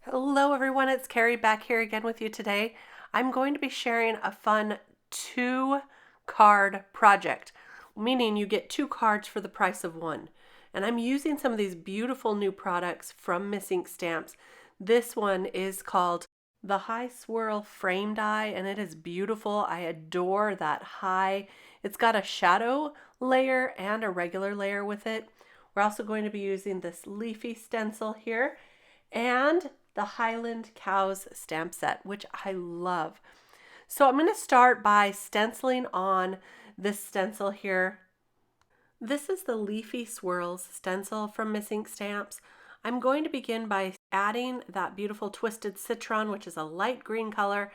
Hello everyone, it's Kari back here again with you today. I'm going to be sharing a fun 2-card project, meaning you get 2 cards for the price of 1. And I'm using some of these beautiful new products from Miss Ink Stamps. This one is called the Hi Swirl Frame Die, and it is beautiful. I adore that Hi. It's got a shadow layer and a regular layer with it. We're also going to be using this Leafy stencil here and the Highland Cows stamp set, which I love. So I'm going to start by stenciling on this stencil here. This is the Leafy Swirls stencil from Miss Ink Stamps. I'm going to begin by adding that beautiful twisted citron, which is a light green color,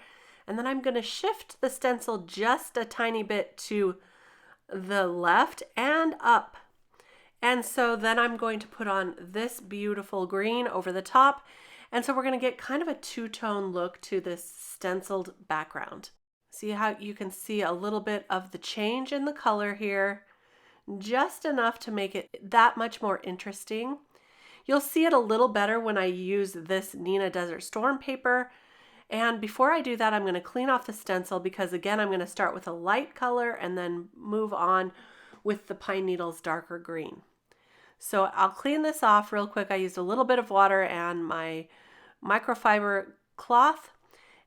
and then I'm going to shift the stencil just a tiny bit to the left and up. And so then I'm going to put on this beautiful green over the top. And so we're going to get kind of a two-tone look to this stenciled background. See how you can see a little bit of the change in the color here, just enough to make it that much more interesting. You'll see it a little better when I use this Neenah Desert Storm paper. And before I do that, I'm going to clean off the stencil because again, I'm going to start with a light color and then move on with the pine needle's darker green. So I'll clean this off real quick. I used a little bit of water and my microfiber cloth.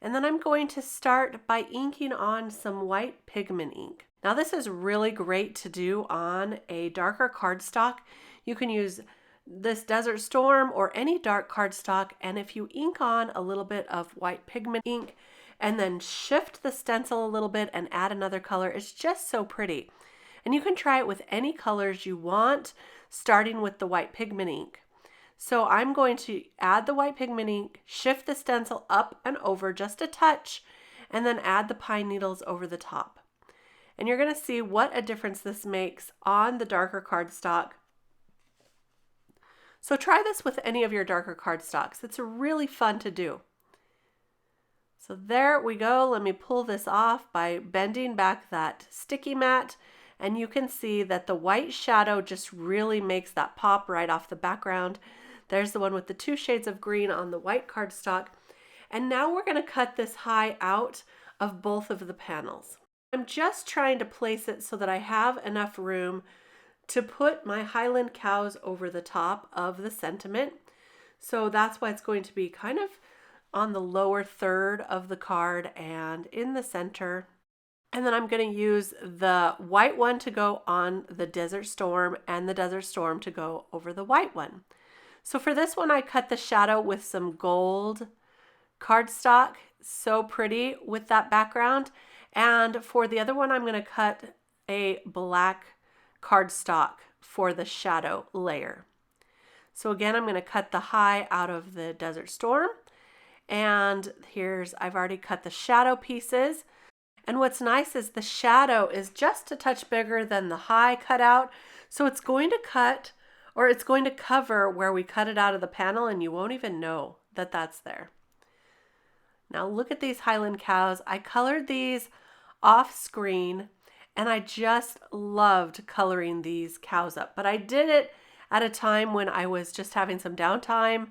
And then I'm going to start by inking on some white pigment ink. Now this is really great to do on a darker cardstock. You can use this Desert Storm or any dark cardstock, and if you ink on a little bit of white pigment ink and then shift the stencil a little bit and add another color, it's just so pretty. And you can try it with any colors you want, starting with the white pigment ink. So I'm going to add the white pigment ink, shift the stencil up and over just a touch, and then add the pine needles over the top. And you're going to see what a difference this makes on the darker cardstock. So try this with any of your darker cardstocks. It's really fun to do. So there we go. Let me pull this off by bending back that sticky mat. And you can see that the white shadow just really makes that pop right off the background. There's the one with the 2 shades of green on the white cardstock. And now we're going to cut this Hi out of both of the panels. I'm just trying to place it so that I have enough room to put my Highland cows over the top of the sentiment. So that's why it's going to be kind of on the lower third of the card and in the center. And then I'm going to use the white one to go on the Desert Storm and the Desert Storm to go over the white one. So for this one, I cut the shadow with some gold cardstock. So pretty with that background. And for the other one, I'm going to cut a black cardstock for the shadow layer. So again, I'm going to cut the Hi out of the Desert Storm. And I've already cut the shadow pieces. And what's nice is the shadow is just a touch bigger than the Hi cutout. So it's going to cut, or it's going to cover where we cut it out of the panel, and you won't even know that that's there. Now look at these Highland cows. I colored these off screen, and I just loved coloring these cows up. But I did it at a time when I was just having some downtime,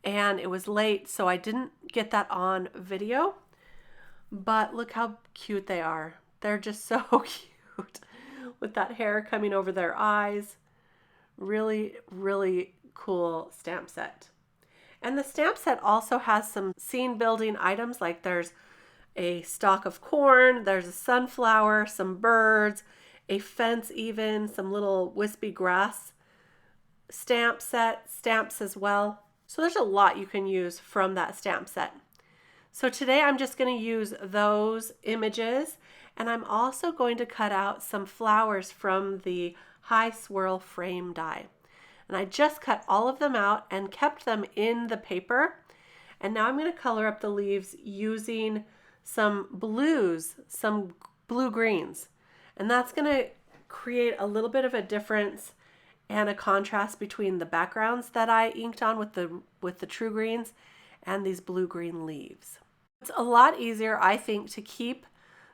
and it was late, so I didn't get that on video. But look how cute they are. They're just so cute with that hair coming over their eyes. Really, really cool stamp set. And the stamp set also has some scene building items, like there's a stalk of corn, there's a sunflower, some birds, a fence even, some little wispy grass stamps as well. So there's a lot you can use from that stamp set. So today I'm just going to use those images, and I'm also going to cut out some flowers from the Hi Swirl frame die. And I just cut all of them out and kept them in the paper. And now I'm going to color up the leaves using some blues, some blue greens. And that's going to create a little bit of a difference and a contrast between the backgrounds that I inked on with the true greens and these blue-green leaves. It's a lot easier, I think, to keep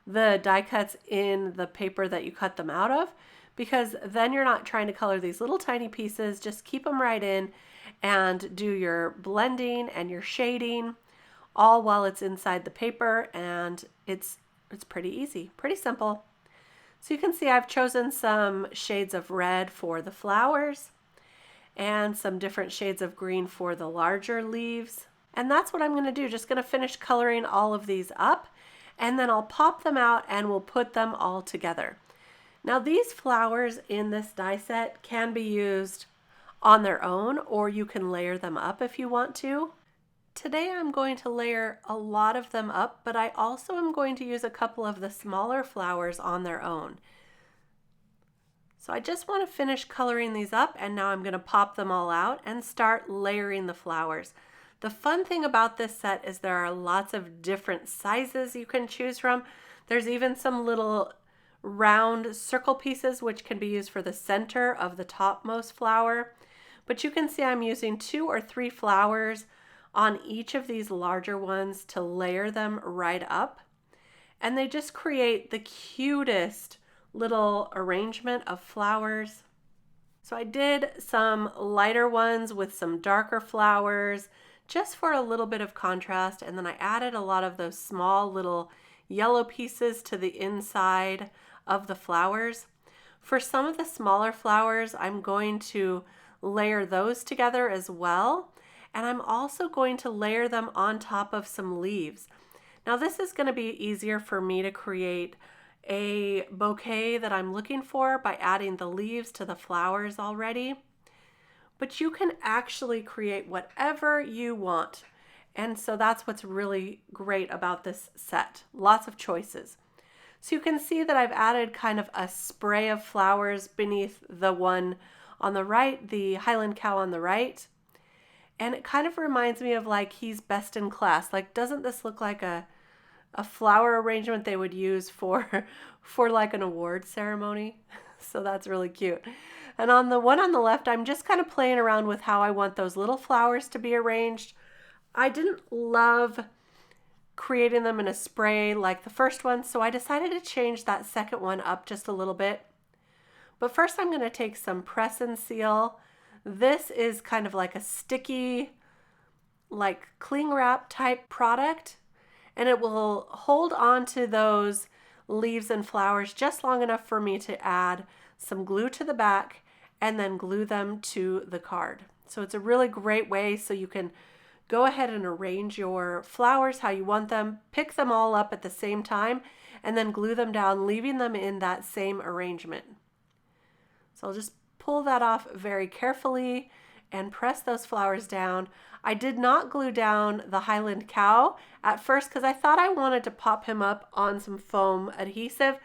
the die cuts in the paper that you cut them out of, because then you're not trying to color these little tiny pieces. Just keep them right in, and do your blending and your shading all while it's inside the paper, and it's pretty easy, pretty simple. So you can see I've chosen some shades of red for the flowers and some different shades of green for the larger leaves. And that's what I'm going to do. Just going to finish coloring all of these up, and then I'll pop them out and we'll put them all together. Now these flowers in this die set can be used on their own, or you can layer them up if you want to. Today I'm going to layer a lot of them up, but I also am going to use a couple of the smaller flowers on their own. So I just want to finish coloring these up, and now I'm going to pop them all out and start layering the flowers. The fun thing about this set is there are lots of different sizes you can choose from. There's even some little round circle pieces which can be used for the center of the topmost flower. But you can see I'm using 2 or 3 flowers on each of these larger ones to layer them right up. And they just create the cutest little arrangement of flowers. So I did some lighter ones with some darker flowers just for a little bit of contrast, and then I added a lot of those small little yellow pieces to the inside of the flowers. For some of the smaller flowers, I'm going to layer those together as well, and I'm also going to layer them on top of some leaves. Now this is going to be easier for me to create a bouquet that I'm looking for by adding the leaves to the flowers already. But you can actually create whatever you want. And so that's what's really great about this set. Lots of choices. So you can see that I've added kind of a spray of flowers beneath the one on the right, the Highland Cow on the right. And it kind of reminds me of like He's Best in Class. Like, doesn't this look like a flower arrangement they would use for like an award ceremony? So that's really cute. And on the one on the left, I'm just kind of playing around with how I want those little flowers to be arranged. I didn't love creating them in a spray like the first one, so I decided to change that second one up just a little bit. But first I'm going to take some press and seal. This is kind of like a sticky, like cling wrap type product, and it will hold on to those leaves and flowers just long enough for me to add some glue to the back and then glue them to the card. So it's a really great way so you can go ahead and arrange your flowers how you want them, pick them all up at the same time, and then glue them down, leaving them in that same arrangement. So I'll just pull that off very carefully and press those flowers down. I did not glue down the Highland Cow at first because I thought I wanted to pop him up on some foam adhesive,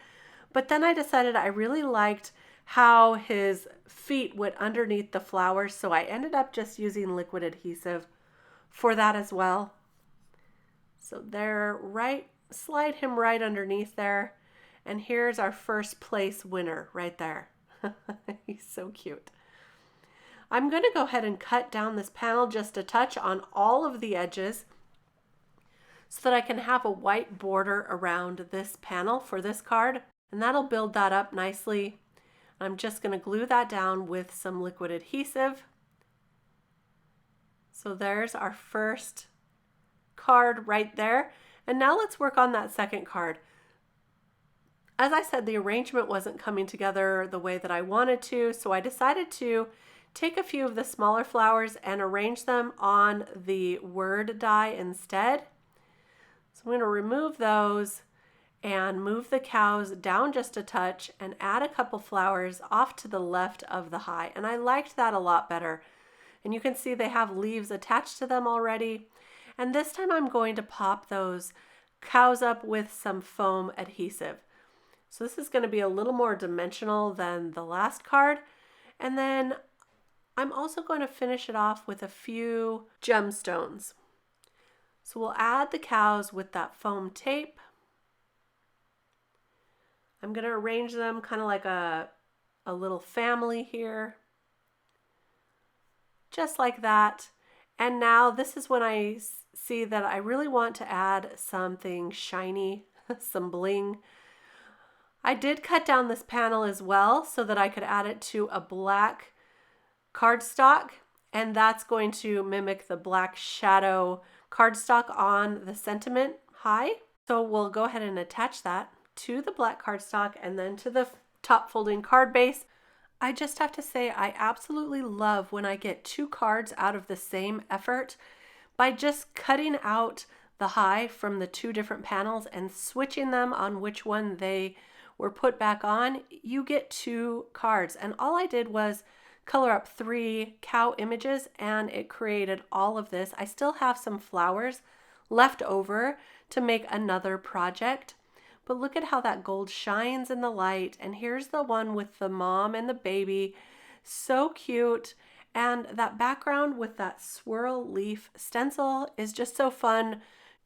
but then I decided I really liked how his feet went underneath the flowers, so I ended up just using liquid adhesive for that as well. So there, slide him right underneath there, and here's our first place winner right there. He's so cute. I'm going to go ahead and cut down this panel just a touch on all of the edges so that I can have a white border around this panel for this card, and that'll build that up nicely. I'm just going to glue that down with some liquid adhesive. So there's our first card right there. And now let's work on that second card. As I said, the arrangement wasn't coming together the way that I wanted to, so I decided to take a few of the smaller flowers and arrange them on the word die instead. So I'm going to remove those and move the cows down just a touch and add a couple flowers off to the left of the high. And I liked that a lot better. And you can see they have leaves attached to them already. And this time I'm going to pop those cows up with some foam adhesive. So this is going to be a little more dimensional than the last card. And then I'm also going to finish it off with a few gemstones. So we'll add the cows with that foam tape. I'm going to arrange them kind of like a little family here. Just like that. And now this is when I see that I really want to add something shiny, some bling. I did cut down this panel as well so that I could add it to a black cardstock. and that's going to mimic the black shadow cardstock on the sentiment high. So we'll go ahead and attach that to the black cardstock and then to the top folding card base. I just have to say I absolutely love when I get 2 cards out of the same effort by just cutting out the high from the 2 different panels and switching them on which one they were put back on. You get 2 cards, and all I did was color up 3 cow images and it created all of this. I still have some flowers left over to make another project, but look at how that gold shines in the light. And here's the one with the mom and the baby, so cute. And that background with that swirl leaf stencil is just so fun.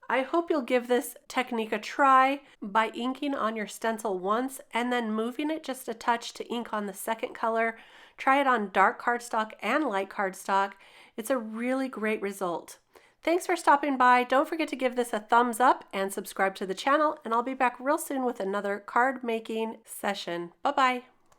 I hope you'll give this technique a try by inking on your stencil once and then moving it just a touch to ink on the second color. Try it on dark cardstock and light cardstock. It's a really great result. Thanks for stopping by. Don't forget to give this a thumbs up and subscribe to the channel, and I'll be back real soon with another card making session. Bye-bye.